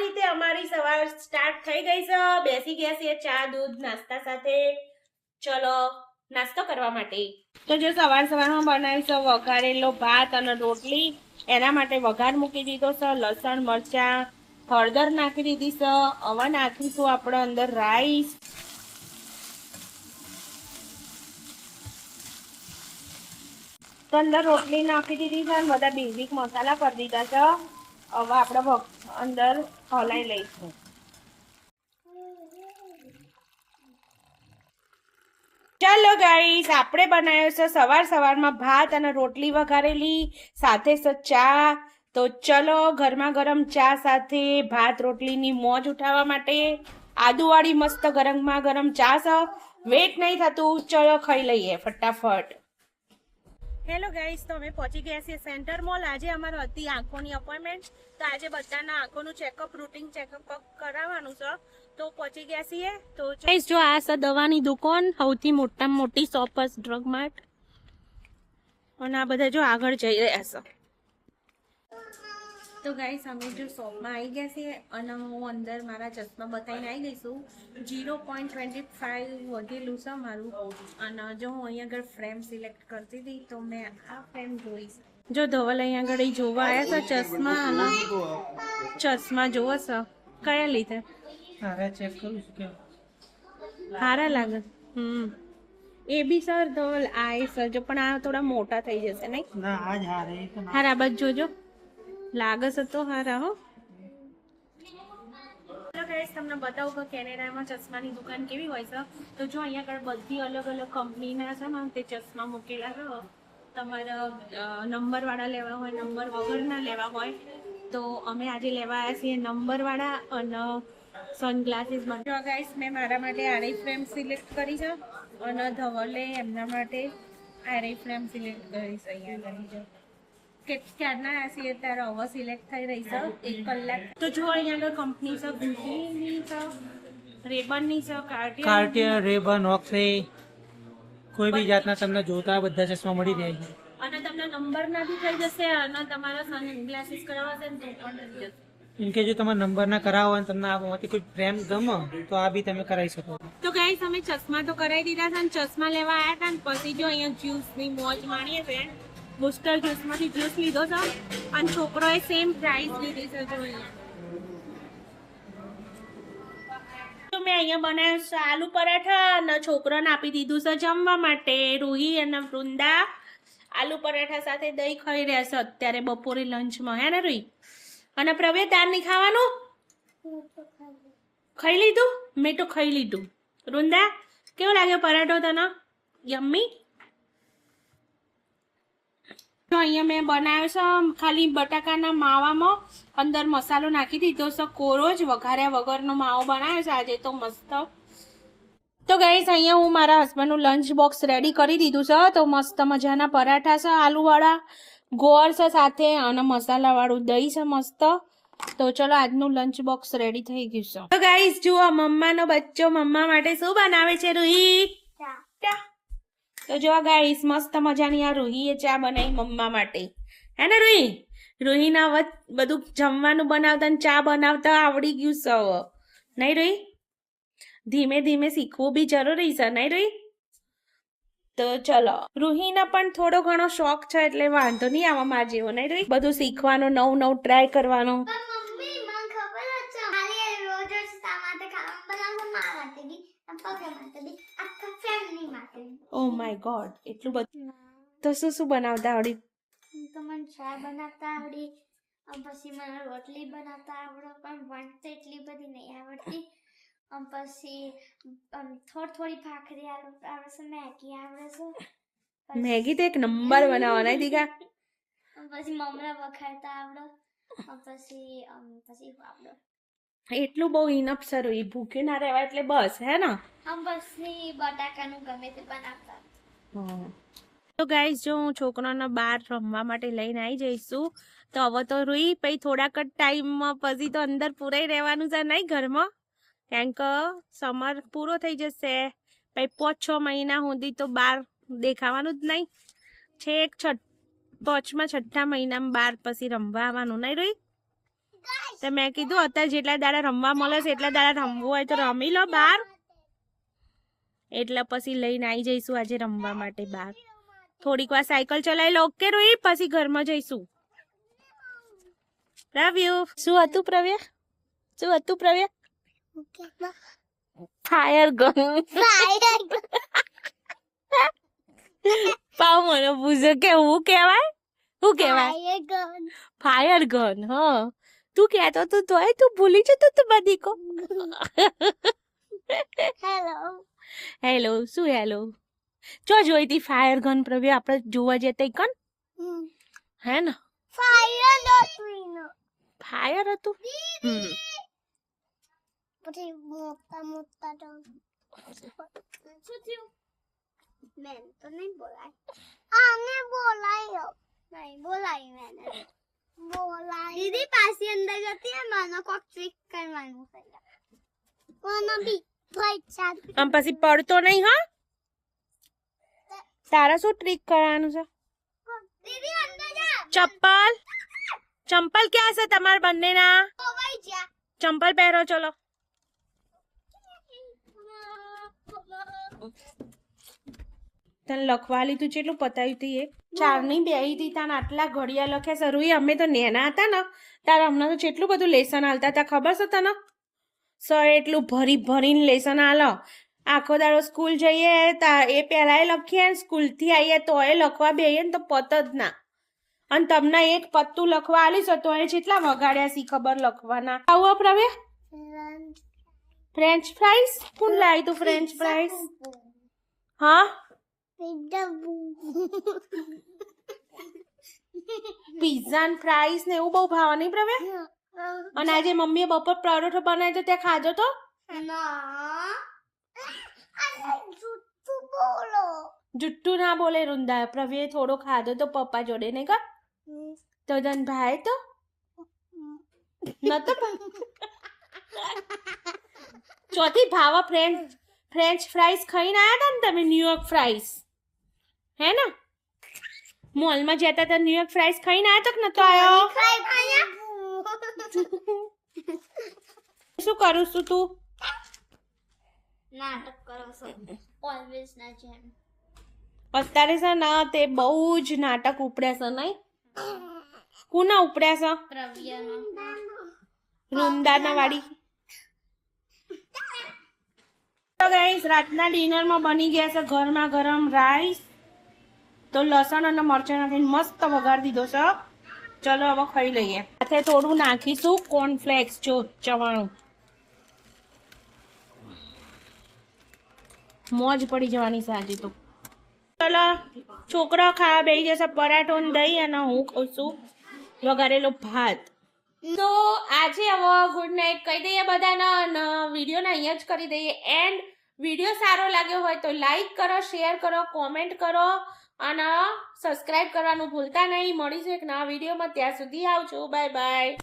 રીતે અમારી સવાર સ્ટાર્ટ થઈ ગઈ છે. બેસી ગયા છીએ ચા દૂધ નાસ્તા સાથે. ચલો નાસ્તો કરવા માટે. તો જો સવારમાં બનાવીશું વઘારેલો ભાત અને રોટલી. એના માટે વઘાર મૂકી દીધો છે. લસણ મરચાં હળદર નાખી દીધી છે. હવે નાખીશું આપણે અંદર રાઈસ. તો અંદર રોટલી નાખી દીધી છે અને બધા બેઝિક મસાલા કરી દીધા છે. હવે આપણે અંદર હલાઈ લઈશું. ચાલો ગાઈસ, આપણે બનાવ્યો છે સવારમાં ભાત અને રોટલી વઘારેલી સાથે ચા. તો ચલો ગરમા ગરમ ચા સાથે ભાત રોટલીની મોજ ઉઠાવવા માટે આદુવાળી મસ્ત ગરમા ગરમ ચા છે. વેટ નહીં થતું, ચલો ખાઈ લઈએ ફટાફટ. હેલો ગાઈસ, તો અમે પહોંચી ગયા છીએ સેન્ટર મોલ. આજે અમારો હતી આંખોની અપોઇન્ટમેન્ટ. તો આજે બધાના આંખોનું ચેકઅપ રૂટીન ચેકઅપ કરાવવાનું છે. તો પહોંચી ગયા છીએ. તો ગાઈસ જો આ છે દવાની દુકાન, સૌથી મોટામાં મોટી શોપ છે ડ્રગ માર્ટ. અને આ બધા જો આગળ જઈ રહ્યા છે. તો ગાઈસ અમે જો શોપમાં આવી ગયા છીએ અને હું અંદર મારા ચશ્મા બતાવીને આવી ગઈ છું. 0.25 વધેલું છે મારું. અને જો હું અહીંયા આગળ ફ્રેમ સિલેક્ટ કરતી હતી તો મેં આ ફ્રેમ જોઈશ. જો ધવલ અહીંયા આગળ જોવા આવ્યા છે ચશ્મા. અને ચશ્મા જોવો છે કયા લીધે ચેક કરું છું સારા લાગે. એ બી સર ધવલ આ સર જો પણ આ થોડા મોટા થઈ જશે નહીં. હારા બસ જોજો લાગે છે તો હારા. હો તમને બતાવું કે કેનેડામાં ચશ્માની દુકાન કેવી હોય છે. તો જો અહીંયા આગળ બધી અલગ અલગ કંપનીના છે ને તે ચશ્મા મૂકેલા છે. તમારા નંબરવાળા લેવા હોય, નંબર વગરના લેવા હોય તો અમે આજે લેવા આવ્યા છીએ નંબરવાળા. અને સનગ્લાસીસ જો ગાઈસ મેં મારા માટે આરી ફ્રેમ સિલેક્ટ કરી છે અને ધવલે એમના માટે આરી ફ્રેમ સિલેક્ટ કરી છે. અહીંયા કરી છે ક્યારના આસી ત્યારે હવે સિલેક્ટ થઈ રહી છે 1 કલાક. તો જો અહીંયા આગળ કંપની છે ગુંચીની છે, રેબનની છે, કાર્ટિયર, રેબન, ઓક્સે, કોઈ બી જાતના તમને જોતા બધા ચશ્મા મળી જાય છે. અને તમને નંબરના બી થઈ જશે અને તમારા સનગ્લાસીસ કરાવવા છે તો પણ થઈ જશે. ઇનકે જો તમારે નંબર ના કરાવો અને તમને આમાંથી કોઈ ફ્રેમ ગમે તો આ બી તમે કરાવી શકો. તો ગાઈસ અમે ચશ્મા તો કરાવી દીધા છે અને ચશ્મા લેવા આવ્યા હતા. પછી જો અહીંયા જ્યુસની મોજ માણીએ છે. બુસ્ટર જ્યુસમાંથી જ્યુસ લીધો છે અને છોકરોએ સેમ પ્રાઇસ લીધી છે. જો મેં અહીંયા બનાવ્યું છે આલુ પરાઠા અને છોકરાને આપી દીધું છે જમવા માટે. રૂહી અને વૃંદા આલુ પરાઠા સાથે દહીં ખાઈ રહ્યા છે અત્યારે બપોરે લંચમાં. હે ને રૂહી? અને પ્રવે તાર નહીં ખાવાનું? ખાઈ લીધું? મેં તો ખાઈ લીધું. વૃંદા કેવો લાગ્યો પરાઠો તને? યમ્મી. અહીંયા મેં બનાવ્યો છે ખાલી બટાકાના માવામાં અંદર મસાલો નાખી દીધો છે કોરો જ, વઘાર્યા વગરનો માવો બનાવ્યો છે આજે તો મસ્ત. તો ગાઈસ અહીંયા હું મારા હસબન્ડનું લંચ બોક્સ રેડી કરી દીધું છે. તો મસ્ત મજાના પરાઠા છે આલુવાળા, ગોળ છે સાથે અને મસાલાવાળું દહીં છે મસ્ત. તો ચલો આજનું લંચ બોક્સ રેડી થઈ ગયું છે. તો ગાઈસ જુઓ મમ્માનો બચ્ચો મમ્મા માટે શું બનાવે છે રૂહી? તો જો ગાઈસ મસ્ત મજાની આ રૂહીએ ચા બનાવી મમ્મા માટે. હે ને રૂહી? રૂહીના બધું જમવાનું બનાવતા ને ચા બનાવતા આવડી ગયું છે નહીં રૂહી? ધીમે ધીમે શીખવું બી જરૂરી છે નહીં રૂહી? તો ચલો રૂહીના પણ થોડો ઘણો શોખ છે એટલે વાંધો નહીં આવા માં જેવો નહીં રૂહી? બધું શીખવાનું, નવું નવું ટ્રાય કરવાનું. ઓ માય ગોડ, એટલું બધું. તો શું બનાવતા આવડી? તો મને ચા બનાવતા આવડી, પછી મને રોટલી બનાવતા આવડે, પણ વણતા એટલી બધી નહીં આવડતી. પછી થોડી ભાખરી આવડે છે, મેગી આવડે છે. મેગી તો એક નંબર બનાવવાના દીકા. પછી મમરા વખારતા આવડે. પછી આવડે. એટલું બહુ ઇનફ છે રૂહી, ભૂખ્યું ના રહેવાય એટલે બસ. હે ને? પછી બટાકાનું ગમે તે બનાવતા. તો ગાઈસ જો હું છોકરાને બહાર રમવા માટે લઈને આવી જઈશું. તો હવે તો રૂહી પછી થોડાક જ ટાઈમમાં પછી તો અંદર પૂરાઈ રહેવાનું છે નહીં ઘરમાં, કારણ કે સમર પૂરો થઈ જશે. પછી 5-6 મહિના સુધી તો બહાર દેખાવાનું જ નહીં. છેક 5મા 6ઠ્ઠા મહિનામાં બહાર પછી રમવા આવવાનું નહીં રૂહી? તો મેં કીધું અત્યારે જેટલા દાડા રમવા મળે છે એટલા દાડા રમવું હોય તો રમી લો બહાર. એટલે પછી લઈને આવી જઈશું આજે રમવા માટે બહાર. થોડીક વાર સાયકલ ચલાવી લો. ઓકે રોહિત, પછી ઘરમાં જઈશું. પ્રવ્યુ, શું હતું પ્રવ્ય? શું હતું પ્રવ્ય? Fire gun. પાવ મને પૂછે કે હું કહેવાય? શું કહેવાય? Fire gun. હા, તું કહેતો તું તોય તું ભૂલી જતો તું બધી કો. હેલો, શું હેલો? જો જોઈ તી ફાયર ગન પ્રવ્ય આપણે જોવા જતા કન હે ને? ફાયર હતું. પછી મોટા મોટા તો શું થયું? મેં તો નહીં બોલાય. આને બોલાયો નહીં બોલાય મેને બોલાય. દીદી પાછી અંદર જતી હે મને કોક ટ્રીક કરવાનું છે. કોનો બી આમ પછી પડતો નહીં. હા, તારા શું ટ્રીક કરવાનું છે? દીદી અંદર જા. ચપ્પલ ચંપલ ક્યાં છે તમારા બંનેના? ઓવાઈ જા. ચંપલ પહેરો ચલો. તને લખવા લીધું કેટલું પતાવ્યું તી? એ 4 ની બેહી હતી તાન આટલા ઘડિયા લખ્યા સરુઈ. અમે તો નેના હતા ને તારે હમણાં તો કેટલું બધું લેસન આલતા હતા ખબર છે તને? સર એટલું ભરી ભરીને લેસન આલો. આખો દાડો સ્કૂલ જઈએ એ પહેલાં લખીએ, સ્કૂલથી આવીએ તો એ લખવા બેહીએ ને તો પત જ ના. અને તમને એક પત્તું લખવા આલીશ તો એ જેટલા વગાડ્યા સી ખબર લખવાના. આવો પ્રવે ફ્રેન્ચ ફ્રાઈસ કોણ લાવી તું? French fries? હા, પિઝા ને ફ્રાઈસ ને એવું બહુ ભાવ નહીં પ્રવે? અને આજે મમ્મીએ બપોર પરોઠો બનાવ્યો તો ત્યાં ખાધો તો? જુઠ્ઠું ના બોલે રૂંદા. પ્રવીએ થોડો ખાધો તો પપ્પા જોડે નહીં કર તો તને ભાઈ તો નતો. ચોથી ભાવા ફ્રેન્ચ ફ્રાઈસ ખાઈને આયા હતા ને તમે? ન્યુયોર્ક ફ્રાઈસ હે ને? મોલમાં જતા હતા ન્યુયોર્ક ફ્રાઈસ ખાઈને આયા તો કે નતો આયો? શું કરું છું તું? નાટક કરો છો ઓલવેઝ ના જેમ. અત્યારે છે ને તે બહુ જ નાટક ઉપડ્યા છે નહીં? કોના ઉપડ્યા છે? પ્રવ્યનો. રૂમદાના વાળી. તો ગાઈસ રાતના ડિનરમાં બની ગયા છે ગરમા ગરમ રાઈસ. તો લસણ અને મરચાં નાખીને મસ્ત વઘારી દીધો છે. ચલો હવે ખાઈ લઈએ. સાથે થોડું નાખીશું કોર્નફ્લેક્સ. જો ચવાણું મોજ પડી જવાની છે આજે તો. ચલો છોકરો ખાવા બેસી જશે પરાઠો ને દહીં અને હું ખાઉં છું વઘારેલો ભાત. તો આજે હવે ગુડ નાઇટ કહી દઈએ બધાને અને વિડીયોને અહીંયા જ કરી દઈએ એન્ડ. વિડીયો સારો લાગ્યો હોય તો લાઈક કરો, શેર કરો, કોમેન્ટ કરો અને સબસ્ક્રાઇબ કરવાનું ભૂલતા નહીં. મળીશું એક નવા વિડીયોમાં. ત્યાં સુધી આવજો. Bye bye.